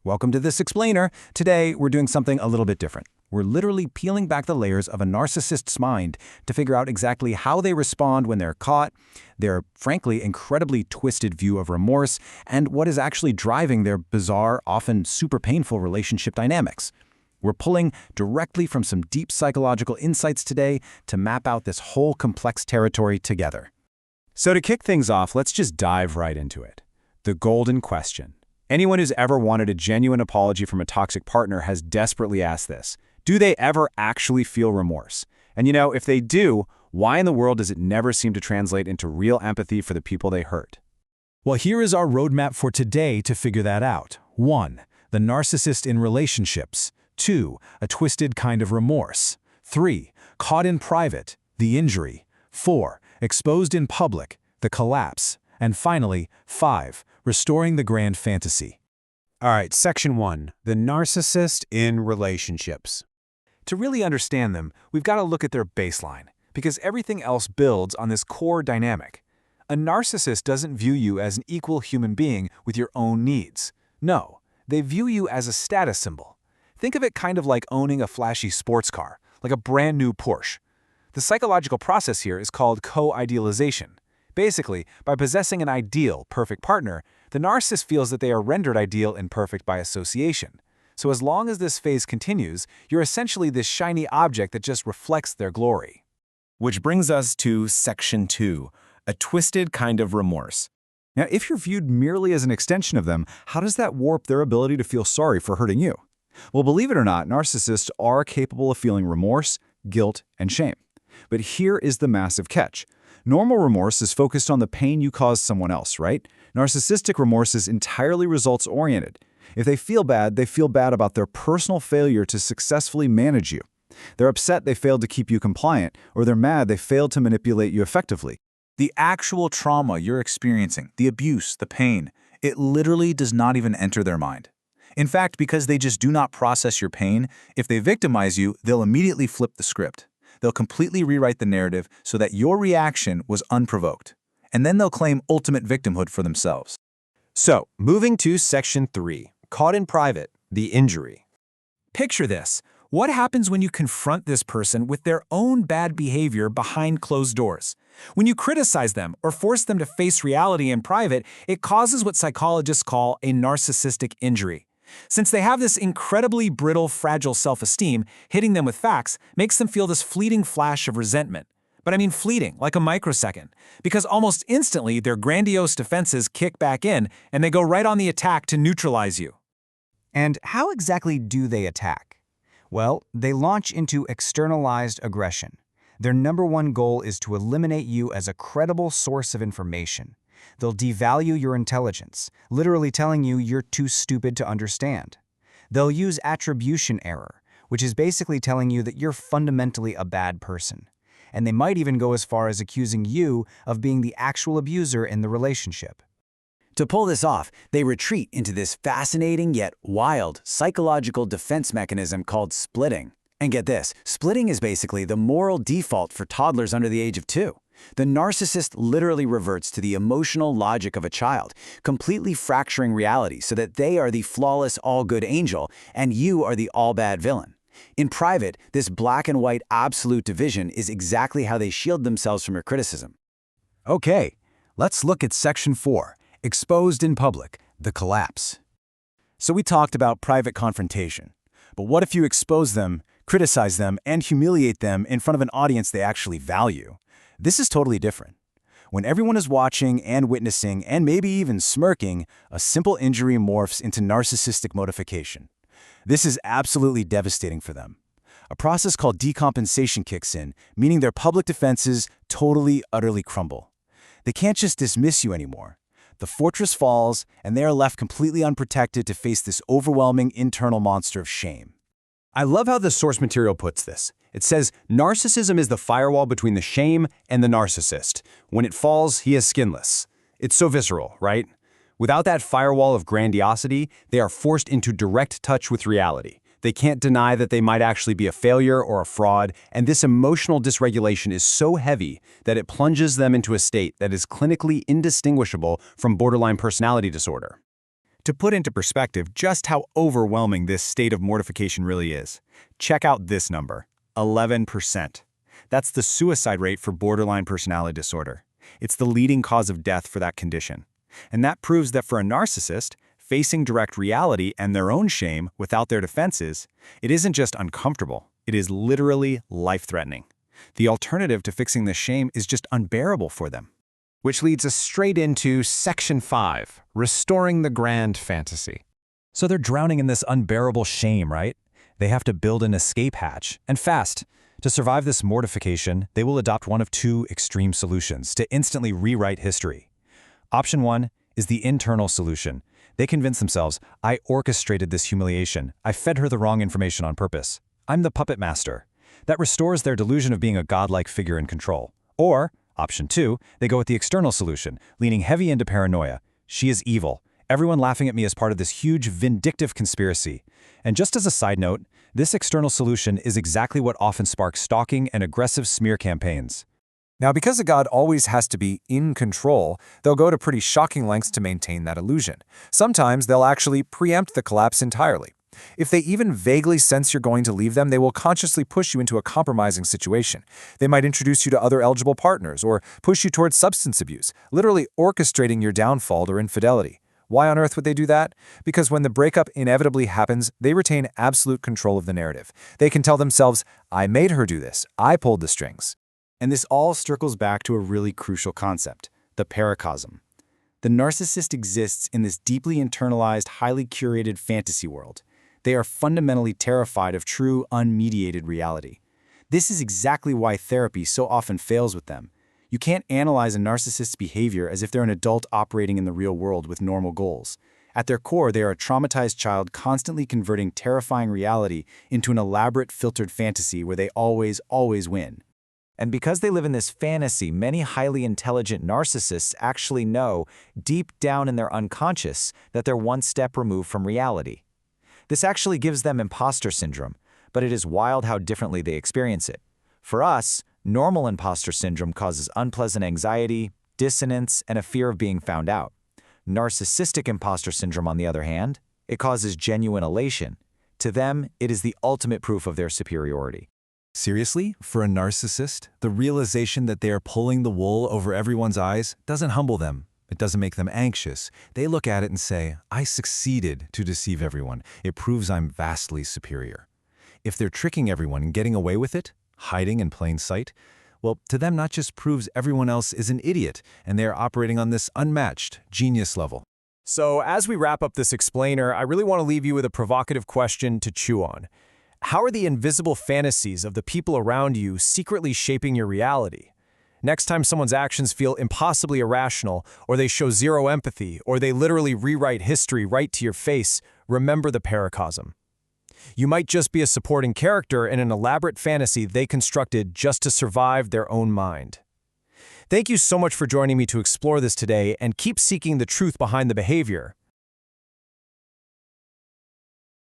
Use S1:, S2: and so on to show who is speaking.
S1: Welcome to This Explainer. Today, we're doing something a little bit different. We're literally peeling back the layers of a narcissist's mind to figure out exactly how they respond when they're caught, their, frankly, incredibly twisted view of remorse, and what is actually driving their bizarre, often super painful relationship dynamics. We're pulling directly from some deep psychological insights today to map out this whole complex territory together. So to kick things off, let's just dive right into it. The golden question. Anyone who's ever wanted a genuine apology from a toxic partner has desperately asked this. Do they ever actually feel remorse? And if they do, why in the world does it never seem to translate into real empathy for the people they hurt?
S2: Well, here is our roadmap for today to figure that out. 1. The narcissist in relationships. 2. A twisted kind of remorse. 3. Caught in private. The injury. 4. Exposed in public. The collapse. And finally, 5. Restoring the grand fantasy.
S3: All right, Section 1. The narcissist in relationships.
S1: To really understand them, we've got to look at their baseline, because everything else builds on this core dynamic. A narcissist doesn't view you as an equal human being with your own needs. No, they view you as a status symbol. Think of it kind of like owning a flashy sports car, like a brand new Porsche. The psychological process here is called co-idealization. Basically, by possessing an ideal, perfect partner, the narcissist feels that they are rendered ideal and perfect by association. So as long as this phase continues, you're essentially this shiny object that just reflects their glory.
S4: Which brings us to Section 2, a twisted kind of remorse.
S5: Now, if you're viewed merely as an extension of them, how does that warp their ability to feel sorry for hurting you? Well, believe it or not, narcissists are capable of feeling remorse, guilt, and shame. But here is the massive catch. Normal remorse is focused on the pain you caused someone else, right? Narcissistic remorse is entirely results-oriented. If they feel bad about their personal failure to successfully manage you. They're upset they failed to keep you compliant, or they're mad they failed to manipulate you effectively.
S6: The actual trauma you're experiencing, the abuse, the pain, it literally does not even enter their mind. In fact, because they just do not process your pain, if they victimize you, they'll immediately flip the script. They'll completely rewrite the narrative so that your reaction was unprovoked. And then they'll claim ultimate victimhood for themselves.
S3: So, moving to Section 3, caught in private, the injury.
S2: Picture this. What happens when you confront this person with their own bad behavior behind closed doors? When you criticize them or force them to face reality in private, it causes what psychologists call a narcissistic injury. Since they have this incredibly brittle, fragile self-esteem, hitting them with facts makes them feel this fleeting flash of resentment. But I mean fleeting, like a microsecond, because almost instantly their grandiose defenses kick back in and they go right on the attack to neutralize you.
S7: And how exactly do they attack? Well, they launch into externalized aggression. Their number one goal is to eliminate you as a credible source of information. They'll devalue your intelligence, literally telling you you're too stupid to understand. They'll use attribution error, which is basically telling you that you're fundamentally a bad person. And they might even go as far as accusing you of being the actual abuser in the relationship.
S1: To pull this off, they retreat into this fascinating yet wild psychological defense mechanism called splitting. And get this, splitting is basically the moral default for toddlers under the age of 2. The narcissist literally reverts to the emotional logic of a child, completely fracturing reality so that they are the flawless all-good angel and you are the all-bad villain. In private, this black and white absolute division is exactly how they shield themselves from your criticism.
S5: Okay, let's look at Section 4, exposed in public, the collapse.
S1: So we talked about private confrontation. But what if you expose them, criticize them, and humiliate them in front of an audience they actually value? This is totally different. When everyone is watching and witnessing and maybe even smirking, a simple injury morphs into narcissistic mortification. This is absolutely devastating for them. A process called decompensation kicks in, meaning their public defenses totally, utterly crumble. They can't just dismiss you anymore. The fortress falls, and they are left completely unprotected to face this overwhelming internal monster of shame.
S3: I love how the source material puts this. It says, narcissism is the firewall between the shame and the narcissist. When it falls, he is skinless. It's so visceral, right? Without that firewall of grandiosity, they are forced into direct touch with reality. They can't deny that they might actually be a failure or a fraud, and this emotional dysregulation is so heavy that it plunges them into a state that is clinically indistinguishable from borderline personality disorder. To put into perspective just how overwhelming this state of mortification really is, check out this number, 11%. That's the suicide rate for borderline personality disorder. It's the leading cause of death for that condition. And that proves that for a narcissist, facing direct reality and their own shame without their defenses, it isn't just uncomfortable, it is literally life-threatening. The alternative to fixing this shame is just unbearable for them.
S1: Which leads us straight into Section 5, Restoring the Grand Fantasy.
S2: So they're drowning in this unbearable shame, right? They have to build an escape hatch, and fast. To survive this mortification, they will adopt one of two extreme solutions to instantly rewrite history. Option 1 is the internal solution. They convince themselves, I orchestrated this humiliation. I fed her the wrong information on purpose. I'm the puppet master. That restores their delusion of being a godlike figure in control. Or, Option 2, they go with the external solution, leaning heavy into paranoia. She is evil. Everyone laughing at me as part of this huge vindictive conspiracy. And just as a side note, this external solution is exactly what often sparks stalking and aggressive smear campaigns. Now, because a god always has to be in control, they'll go to pretty shocking lengths to maintain that illusion. Sometimes they'll actually preempt the collapse entirely. If they even vaguely sense you're going to leave them, they will consciously push you into a compromising situation. They might introduce you to other eligible partners or push you towards substance abuse, literally orchestrating your downfall or infidelity. Why on earth would they do that? Because when the breakup inevitably happens, they retain absolute control of the narrative. They can tell themselves, I made her do this. I pulled the strings.
S3: And this all circles back to a really crucial concept, the paracosm. The narcissist exists in this deeply internalized, highly curated fantasy world. They are fundamentally terrified of true, unmediated reality. This is exactly why therapy so often fails with them. You can't analyze a narcissist's behavior as if they're an adult operating in the real world with normal goals. At their core, they are a traumatized child constantly converting terrifying reality into an elaborate, filtered fantasy where they always win.
S7: And because they live in this fantasy, many highly intelligent narcissists actually know, deep down in their unconscious, that they're one step removed from reality. This actually gives them imposter syndrome, but it is wild how differently they experience it. For us, normal imposter syndrome causes unpleasant anxiety, dissonance, and a fear of being found out. Narcissistic imposter syndrome, on the other hand, it causes genuine elation. To them, it is the ultimate proof of their superiority.
S6: Seriously, for a narcissist, the realization that they are pulling the wool over everyone's eyes doesn't humble them. It doesn't make them anxious. They look at it and say, I succeeded to deceive everyone. It proves I'm vastly superior. If they're tricking everyone and getting away with it, hiding in plain sight, well, to them not just proves everyone else is an idiot, and they are operating on this unmatched genius level.
S1: So as we wrap up this explainer, I really want to leave you with a provocative question to chew on. How are the invisible fantasies of the people around you secretly shaping your reality? Next time someone's actions feel impossibly irrational, or they show zero empathy, or they literally rewrite history right to your face, remember the paracosm. You might just be a supporting character in an elaborate fantasy they constructed just to survive their own mind. Thank you so much for joining me to explore this today, and keep seeking the truth behind the behavior.